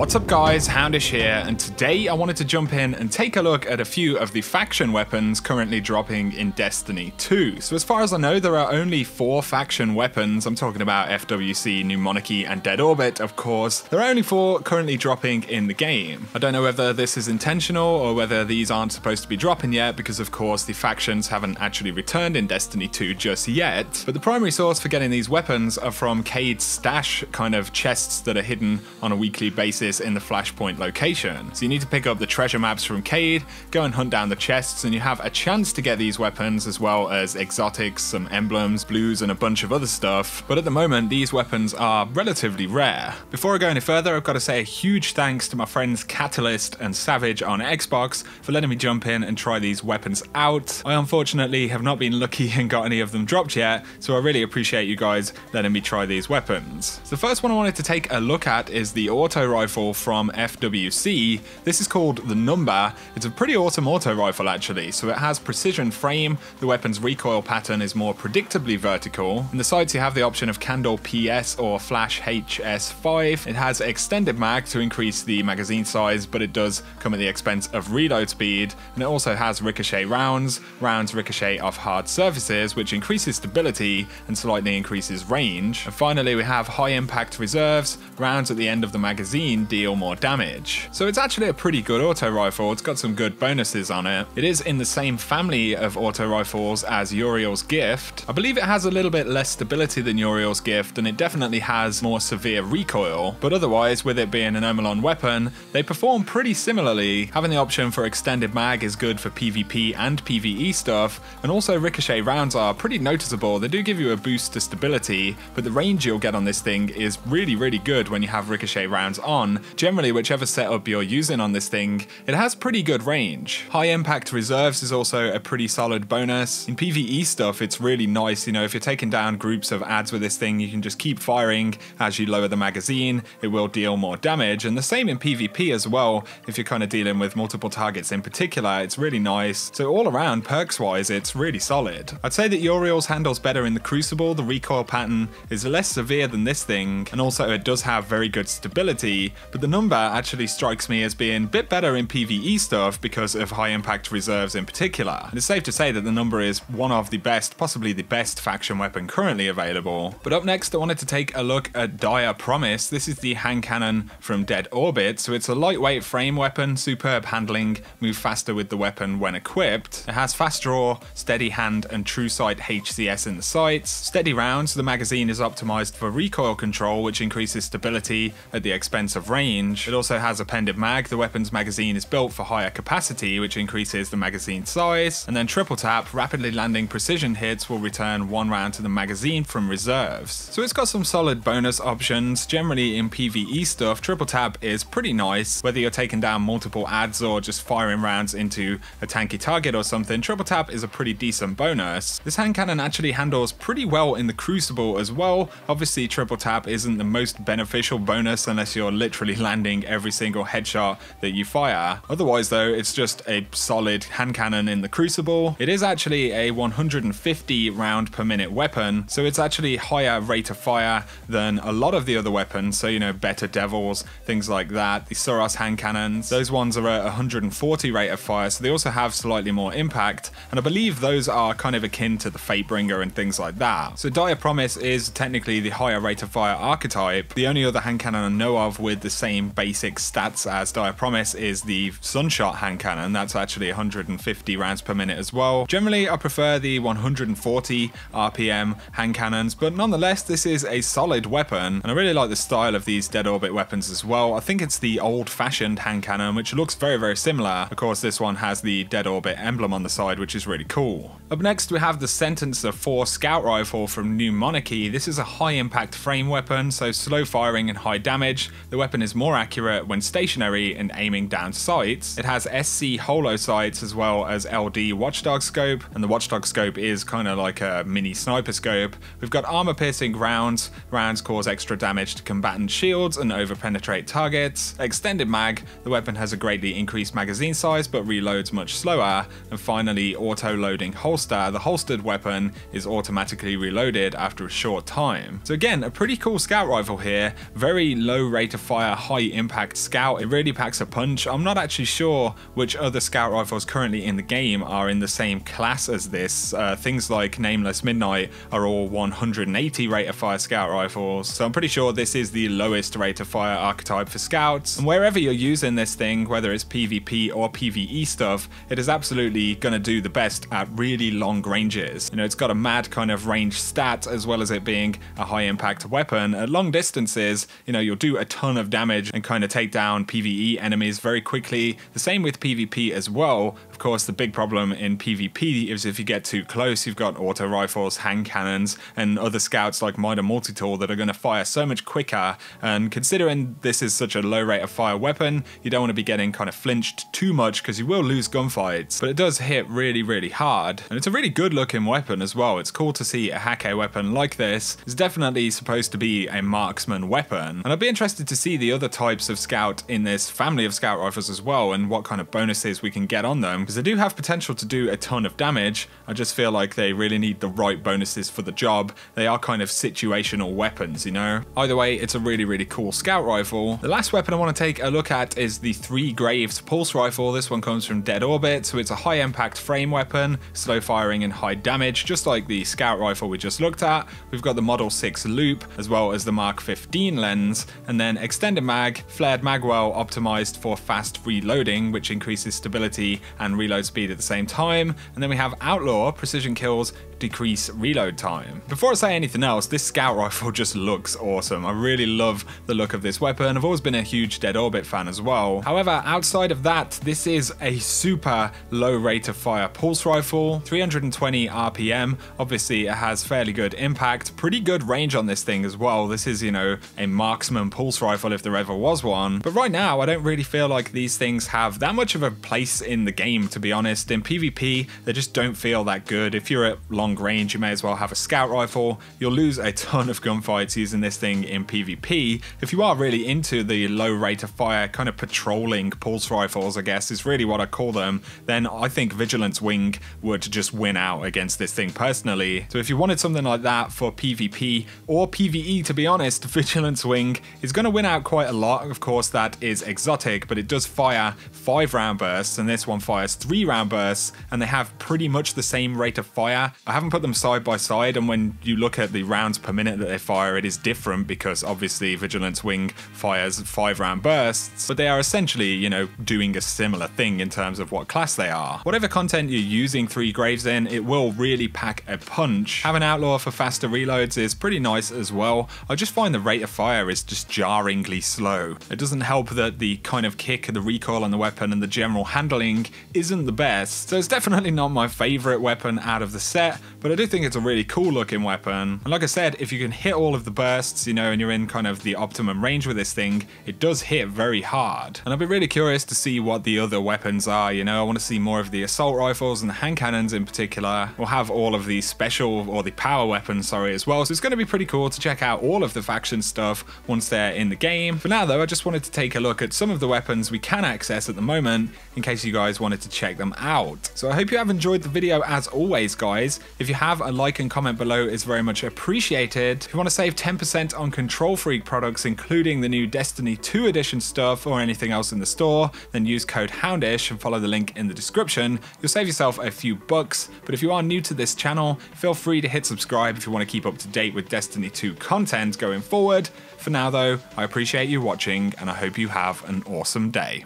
What's up guys, Houndish here, and today I wanted to jump in and take a look at a few of the faction weapons currently dropping in Destiny 2. So as far as I know, there are only 4 faction weapons. I'm talking about FWC, New Monarchy, and Dead Orbit, of course. There are only 4 currently dropping in the game. I don't know whether this is intentional or whether these aren't supposed to be dropping yet, because of course the factions haven't actually returned in Destiny 2 just yet. But the primary source for getting these weapons are from Cade's stash kind of chests that are hidden on a weekly basis in the Flashpoint location. So you need to pick up the treasure maps from Cade, go and hunt down the chests, and you have a chance to get these weapons as well as exotics, some emblems, blues, and a bunch of other stuff. But at the moment, these weapons are relatively rare. Before I go any further, I've got to say a huge thanks to my friends Catalyst and Savage on Xbox for letting me jump in and try these weapons out. I unfortunately have not been lucky and got any of them dropped yet, so I really appreciate you guys letting me try these weapons. So the first one I wanted to take a look at is the auto rifle from FWC. This is called the Number. It's a pretty awesome auto rifle actually. So it has precision frame, the weapon's recoil pattern is more predictably vertical. In the sights you have the option of Candle PS or Flash HS5. It has extended mag to increase the magazine size, but it does come at the expense of reload speed, and it also has ricochet rounds. Rounds ricochet off hard surfaces, which increases stability and slightly increases range. And finally we have high impact reserves. Rounds at the end of the magazine deal more damage. So it's actually a pretty good auto rifle. It's got some good bonuses on it. It is in the same family of auto rifles as Uriel's Gift. I believe it has a little bit less stability than Uriel's Gift, and it definitely has more severe recoil, but otherwise, with it being an Omolon weapon, they perform pretty similarly. Having the option for extended mag is good for PvP and PvE stuff, and also ricochet rounds are pretty noticeable. They do give you a boost to stability, but the range you'll get on this thing is really good when you have ricochet rounds on. Generally, whichever setup you're using on this thing, it has pretty good range. High impact reserves is also a pretty solid bonus. In PvE stuff, it's really nice, you know, if you're taking down groups of adds with this thing, you can just keep firing as you lower the magazine. It will deal more damage, and the same in PvP as well. If you're kind of dealing with multiple targets in particular, it's really nice. So all around, perks wise, it's really solid. I'd say that Uriel's handles better in the Crucible. The recoil pattern is less severe than this thing, and also it does have very good stability, but the Number actually strikes me as being a bit better in PvE stuff because of high impact reserves in particular. And it's safe to say that the Number is one of the best, possibly the best faction weapon currently available. But up next I wanted to take a look at Dire Promise. This is the hand cannon from Dead Orbit. So it's a lightweight frame weapon, superb handling, move faster with the weapon when equipped. It has fast draw, steady hand, and true sight HCS in the sights. Steady rounds, the magazine is optimized for recoil control, which increases stability at the expense of range. It also has appended mag. The weapon's magazine is built for higher capacity, which increases the magazine size. And then triple tap, rapidly landing precision hits will return 1 round to the magazine from reserves. So it's got some solid bonus options. Generally in PvE stuff, triple tap is pretty nice. Whether you're taking down multiple adds or just firing rounds into a tanky target or something, triple tap is a pretty decent bonus. This hand cannon actually handles pretty well in the Crucible as well. Obviously triple tap isn't the most beneficial bonus unless you're literally landing every single headshot that you fire. Otherwise though, it's just a solid hand cannon in the Crucible. It is actually a 150 round per minute weapon, so it's actually higher rate of fire than a lot of the other weapons. So, you know, Better Devils, things like that. The Soros hand cannons, those ones are at 140 rate of fire, so they also have slightly more impact, and I believe those are kind of akin to the Fatebringer and things like that. So Dire Promise is technically the higher rate of fire archetype. The only other hand cannon I know of with the same basic stats as Dire Promise is the Sunshot hand cannon. That's actually 150 rounds per minute as well. Generally I prefer the 140 RPM hand cannons, but nonetheless this is a solid weapon, and I really like the style of these Dead Orbit weapons as well. I think it's the old-fashioned hand cannon, which looks very similar. Of course this one has the Dead Orbit emblem on the side, which is really cool. Up next we have the Sentencer 4 Scout Rifle from New Monarchy. This is a high impact frame weapon, so slow firing and high damage. The weapon is more accurate when stationary and aiming down sights. It has SC holo sights as well as LD Watchdog scope, and the Watchdog scope is kind of like a mini sniper scope. We've got armor piercing rounds. Rounds cause extra damage to combatant shields and over-penetrate targets. Extended mag, the weapon has a greatly increased magazine size but reloads much slower. And finally, auto-loading holster. The holstered weapon is automatically reloaded after a short time. So again, a pretty cool scout rifle here. Very low rate of fire a high impact scout. It really packs a punch. I'm not actually sure which other scout rifles currently in the game are in the same class as this. Things like Nameless Midnight are all 180 rate of fire scout rifles, so I'm pretty sure this is the lowest rate of fire archetype for scouts. And wherever you're using this thing, whether it's PvP or PvE stuff, it is absolutely going to do the best at really long ranges. You know, it's got a mad kind of range stat, as well as it being a high impact weapon. At long distances, you know, you'll do a ton of damage and kind of take down PvE enemies very quickly. The same with PvP as well. Of course, the big problem in PvP is if you get too close, you've got auto rifles, hand cannons, and other scouts like Minor Multi-Tool that are going to fire so much quicker. And considering this is such a low rate of fire weapon, you don't want to be getting kind of flinched too much because you will lose gunfights. But it does hit really, really hard. And it's a really good looking weapon as well. It's cool to see a Hake weapon like this. It's definitely supposed to be a marksman weapon. And I'd be interested to see the other types of scout in this family of scout rifles as well, and what kind of bonuses we can get on them, because they do have potential to do a ton of damage. I just feel like they really need the right bonuses for the job. They are kind of situational weapons, you know? Either way, it's a really, really cool scout rifle. The last weapon I want to take a look at is the 3 Graves pulse rifle. This one comes from Dead Orbit, so it's a high impact frame weapon, slow firing and high damage, just like the scout rifle we just looked at. We've got the Model 6 loop, as well as the Mark 15 lens, and then extended mag, flared magwell optimized for fast reloading, which increases stability and reload speed at the same time. And then we have Outlaw, precision kills, decrease reload time. Before I say anything else, this scout rifle just looks awesome. I really love the look of this weapon. I've always been a huge Dead Orbit fan as well. However, outside of that, this is a super low rate of fire pulse rifle, 320 RPM. Obviously, it has fairly good impact, pretty good range on this thing as well. This is, you know, a marksman pulse rifle if there ever was one. But right now, I don't really feel like these things have that much of a place in the game, to be honest. In PvP, they just don't feel that good. If you're at long range, you may as well have a scout rifle. You'll lose a ton of gunfights using this thing in PvP. If you are really into the low rate of fire kind of patrolling pulse rifles, I guess is really what I call them, then I think Vigilance Wing would just win out against this thing personally. So if you wanted something like that for PvP or PvE, to be honest, Vigilance Wing is going to win out quite a lot. Of course, that is exotic, but it does fire 5-round bursts, and this one fires 3-round bursts, and they have pretty much the same rate of fire. I haven't put them side by side, and when you look at the rounds per minute that they fire, it is different because obviously Vigilance Wing fires 5-round bursts, but they are essentially, you know, doing a similar thing in terms of what class they are. Whatever content you're using 3 Graves in, it will really pack a punch. Having Outlaw for faster reloads is pretty nice as well. I just find the rate of fire is just jarringly slow. It doesn't help that the kind of kick, the recoil on the weapon, and the general handling isn't the best. So it's definitely not my favorite weapon out of the set, but I do think it's a really cool looking weapon. And like I said, if you can hit all of the bursts, you know, and you're in kind of the optimum range with this thing, it does hit very hard. And I'll be really curious to see what the other weapons are. You know, I want to see more of the assault rifles and the hand cannons in particular. We'll have all of the special, or the power weapons, sorry, as well. So it's going to be pretty cool to check out all of the faction stuff once they're in the game. For now though, I just wanted to take a look at some of the weapons we can access at the moment, in case you guys wanted to check them out. So I hope you have enjoyed the video as always, guys. If you have, a like and comment below is very much appreciated. If you want to save 10% on Control Freak products, including the new Destiny 2 edition stuff or anything else in the store, then use code Houndish and follow the link in the description. You'll save yourself a few bucks. But if you are new to this channel, feel free to hit subscribe if you want to keep up to date with Destiny 2 content going forward. For now though, I appreciate you watching, and I hope you have an awesome day.